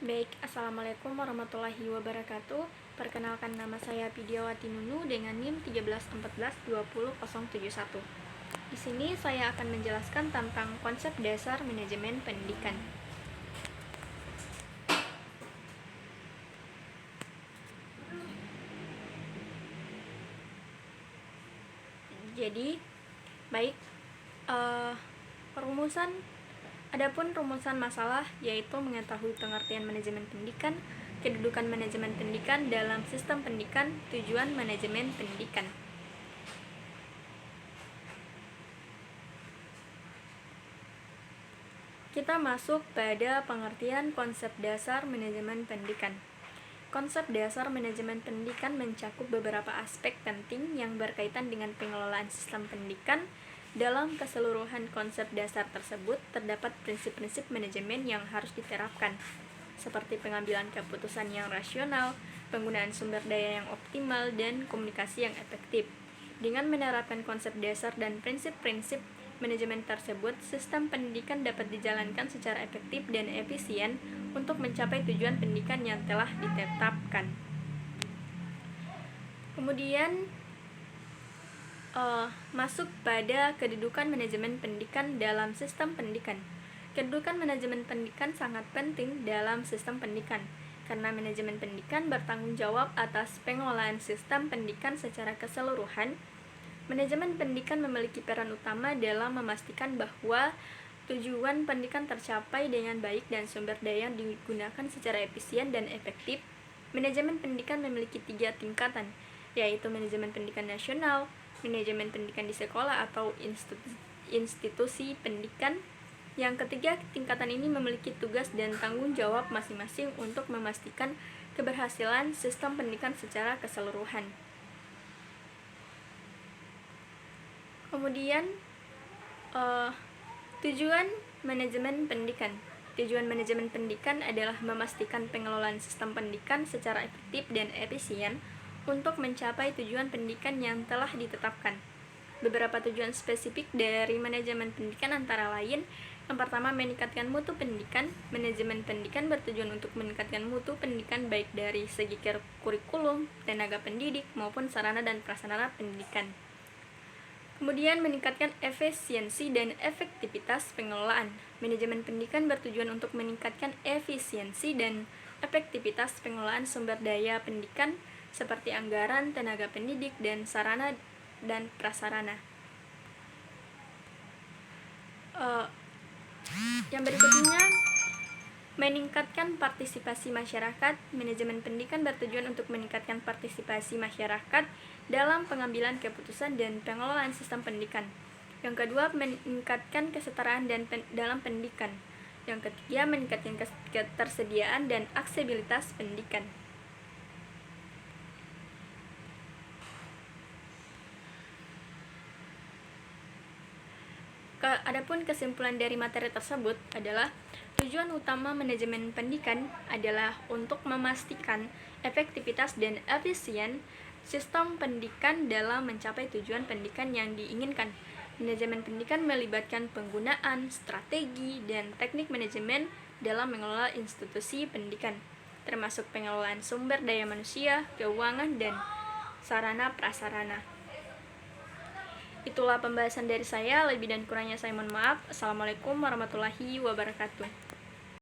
Baik, Assalamualaikum warahmatullahi wabarakatuh. Perkenalkan, nama saya Pidiawati Nunu dengan NIM 131420071. Di sini saya akan menjelaskan tentang konsep dasar manajemen pendidikan. Jadi, baik, Adapun rumusan masalah yaitu mengetahui pengertian manajemen pendidikan, kedudukan manajemen pendidikan dalam sistem pendidikan, tujuan manajemen pendidikan. Kita masuk pada pengertian konsep dasar manajemen pendidikan. Konsep dasar manajemen pendidikan mencakup beberapa aspek penting yang berkaitan dengan pengelolaan sistem pendidikan. Dalam keseluruhan konsep dasar tersebut, terdapat prinsip-prinsip manajemen yang harus diterapkan, seperti pengambilan keputusan yang rasional, penggunaan sumber daya yang optimal, dan komunikasi yang efektif. Dengan menerapkan konsep dasar dan prinsip-prinsip manajemen tersebut, sistem pendidikan dapat dijalankan secara efektif dan efisien untuk mencapai tujuan pendidikan yang telah ditetapkan. Kemudian masuk pada kedudukan manajemen pendidikan dalam sistem pendidikan. Kedudukan manajemen pendidikan sangat penting dalam sistem pendidikan, karena manajemen pendidikan bertanggung jawab atas pengelolaan sistem pendidikan secara keseluruhan. Manajemen pendidikan memiliki peran utama dalam memastikan bahwa tujuan pendidikan tercapai dengan baik dan sumber daya digunakan secara efisien dan efektif. Manajemen pendidikan memiliki 3 tingkatan, yaitu manajemen pendidikan nasional, manajemen pendidikan di sekolah atau institusi pendidikan. Yang ketiga, tingkatan ini memiliki tugas dan tanggung jawab masing-masing untuk memastikan keberhasilan sistem pendidikan secara keseluruhan. Kemudian, tujuan manajemen pendidikan. Tujuan manajemen pendidikan adalah memastikan pengelolaan sistem pendidikan secara efektif dan efisien untuk mencapai tujuan pendidikan yang telah ditetapkan. Beberapa tujuan spesifik dari manajemen pendidikan antara lain: yang pertama, meningkatkan mutu pendidikan. Manajemen pendidikan bertujuan untuk meningkatkan mutu pendidikan baik dari segi kurikulum, tenaga pendidik, maupun sarana dan prasarana pendidikan. Kemudian, meningkatkan efisiensi dan efektivitas pengelolaan. Manajemen pendidikan bertujuan untuk meningkatkan efisiensi dan efektivitas pengelolaan sumber daya pendidikan seperti anggaran, tenaga pendidik, dan sarana dan prasarana. Yang berikutnya, meningkatkan partisipasi masyarakat. Manajemen pendidikan bertujuan untuk meningkatkan partisipasi masyarakat dalam pengambilan keputusan dan pengelolaan sistem pendidikan. Yang kedua, meningkatkan kesetaraan dalam pendidikan. Yang ketiga, meningkatkan ketersediaan dan aksesibilitas pendidikan. Adapun kesimpulan dari materi tersebut adalah tujuan utama manajemen pendidikan adalah untuk memastikan efektivitas dan efisien sistem pendidikan dalam mencapai tujuan pendidikan yang diinginkan. Manajemen pendidikan melibatkan penggunaan strategi dan teknik manajemen dalam mengelola institusi pendidikan, termasuk pengelolaan sumber daya manusia, keuangan, dan sarana prasarana. Itulah pembahasan dari saya, lebih dan kurangnya saya mohon maaf. Assalamualaikum warahmatullahi wabarakatuh.